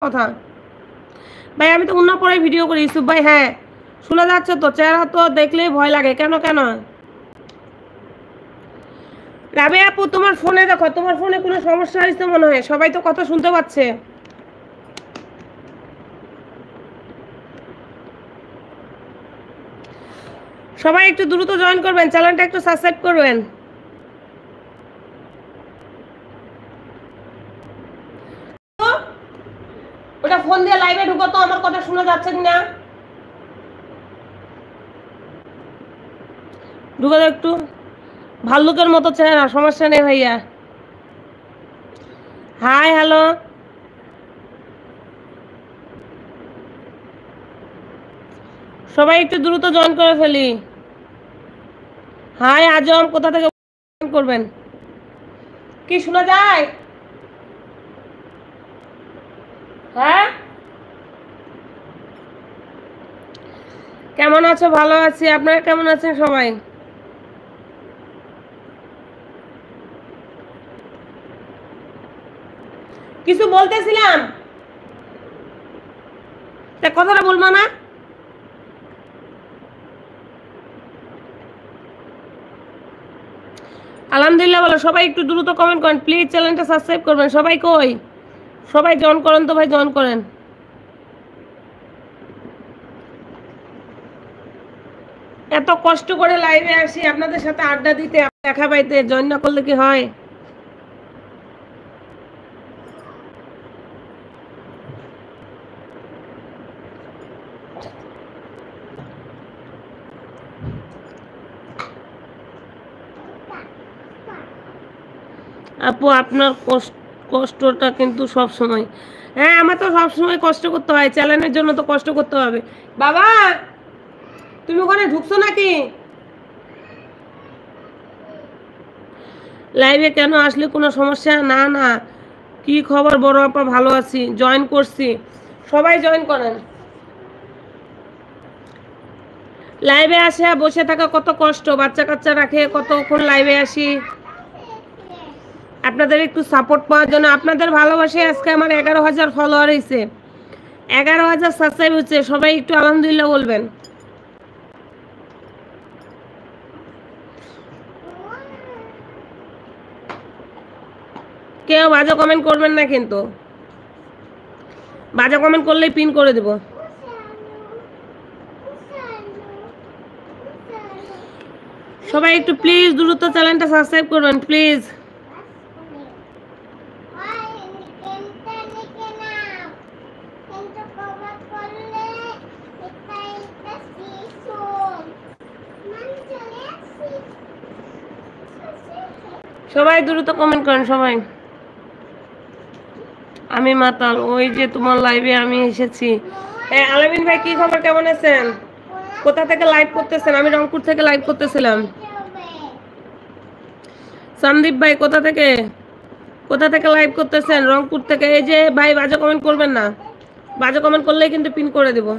কথা ভাই, আমি তো অন্য পরে ভিডিও করি ইউসুফ ভাই। হ্যাঁ শোনা যাচ্ছে তো, চেহারা তো দেখলেই ভয় লাগে। কেন কেন রাবে আপু, তোমার ফোনে দেখো, তোমার ফোনে কোনো সমস্যা হয়েছে মনে হয়, সবাই তো কথা শুনতে পাচ্ছে। সবাই একটু দ্রুত জয়েন করবেন, চ্যানেলটা একটু সাবস্ক্রাইব করবেন। ওটা ফোন দিয়ে লাইভে ঢুকো তো, আমার কথা শোনা যাচ্ছে না? ঢুকে দাও একটু। ভাল্লুকের মতো চেহারা, সমস্যা নেই ভাইয়া। হাই হ্যালো, সবাই একটু দ্রুত জয়েন করে ফেলি। হাই আজম, কোথা থেকে করবেন? কি শোনা যায়? হ্যাঁ কেমন আছো? ভালো আছি, আপনারা কেমন আছেন সবাই? কিছু বলতেছিলাম, তা কথাটা বলবো না? আলহামদুলিল্লাহ বলো। সবাই একটু দ্রুত কমেন্ট করেন প্লিজ, চ্যানেলটা সাবস্ক্রাইব করবেন। সবাই কই? সবাই জয়েন করেন তো ভাই, জয়েন করেন। এত কষ্ট করে লাইভে আসি আপনাদের সাথে আড্ডা দিতে, দেখা পাইতে, জয়েন না করলে কি হয়? আপু আপনার কষ্টটা কিন্তু সব সময়। হ্যাঁ আমার তো সব সময় কষ্ট করতে হয়, চ্যানেলের জন্য তো কষ্ট করতে হবে। বাবা তুমি ওখানে ঢুকছো নাকি? লাইভে কেন আসলে কোনো সমস্যা? না না, কি খবর বড় আপা? ভালো আছি, জয়েন করছি। সবাই জয়েন করেন। লাইভে আসে বসে থাকা কত কষ্ট, বাচ্চা কাচ্চা রাখে কতক্ষণ লাইভে আসি আপনাদের একটু সাপোর্ট পাওয়ার জন্য। আপনাদের ভালোবাসে আজকে আমার 11,000 ফলোয়ার হয়েছে, 11,000 সাবস্ক্রাইব হচ্ছে। সবাই একটু আলহামদুলিল্লাহ বলবেন। কেউ বাজে কমেন্ট করবেন না কিন্তু, বাজে কমেন্ট করলেই পিন করে দেব। সবাই একটু প্লিজ দ্রুত চ্যানেলটা সাবস্ক্রাইব করবেন প্লিজ। সবাই দ্রুত কমেন্ট করেন সবাই। আমি মাতাল, ওই যে তোমার লাইভে আমি এসেছি। হ্যাঁ আলামিন ভাই কি খবর, কেমন আছেন? কোথা থেকে লাইভ করতেছেন? আমি রংপুর থেকে লাইভ করতেছিলাম। সন্দীপ ভাই কোথা থেকে লাইভ করতেছেন? রংপুর থেকে। এই যে ভাই বাজে কমেন্ট করবেন না, বাজে কমেন্ট করলেই কিন্তু পিন করে দেব।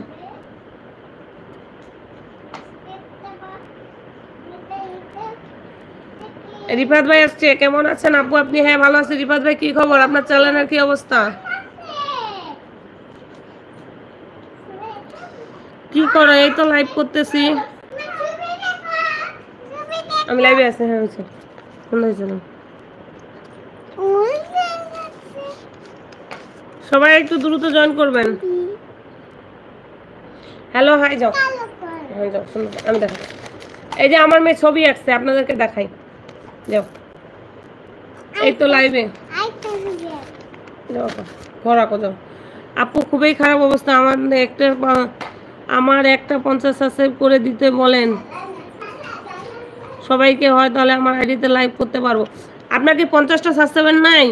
রিফাত ভাই আসছে, কেমন আছেন আপু আপনি? হ্যাঁ ভালো আছি। রিফাত ভাই কি খবর, আপনার চ্যানেলের কি অবস্থা? কি করে? এই তো লাইভ করতেছি, আমি লাইভে আছি। হ্যাঁ হয়েছে, সবাই একটু দ্রুত জয়েন করবেন। হ্যালো হাই যাও, হাই যাও, শুনো আমি দেখাই। এই যে আমার মেয়ে ছবি আঁকছে, আপনাদেরকে দেখাই, যাও। এই তো লাইভে ঘর আঁকো, যাও। আপু খুবই খারাপ অবস্থা, আমার একটা 50 সাবস্ক্রাইব করে দিতে বলেন সবাইকে, হয় তাহলে আমার আইডিতে লাইভ করতে পারবো। আপনার কি 50টা সাবস্ক্রাইবার নাই?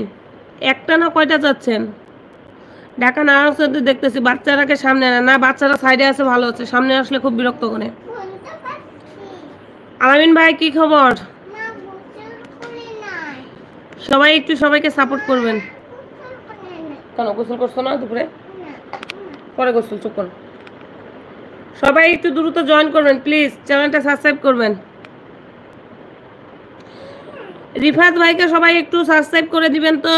একটা না কয়টা যাচ্ছেন? ঢাকা নারায়ণগঞ্জে দেখতেছি বাচ্চারাকে সামনে না, বাচ্চারা সাইডে আছে ভালো হচ্ছে, সামনে আসলে খুব বিরক্ত করে। আলামিন ভাই কি খবর? সবাই একটু সবাইকে সাপোর্ট করবেন। কেন গোসল করছো না দুপুরে? পরে গোসল, চুপ করো। সবাই একটু দ্রুত জয়েন করবেন প্লিজ, চ্যানেলটা সাবস্ক্রাইব করবেন। রিফাত ভাইকে সবাই একটু সাবস্ক্রাইব করে দিবেন তো।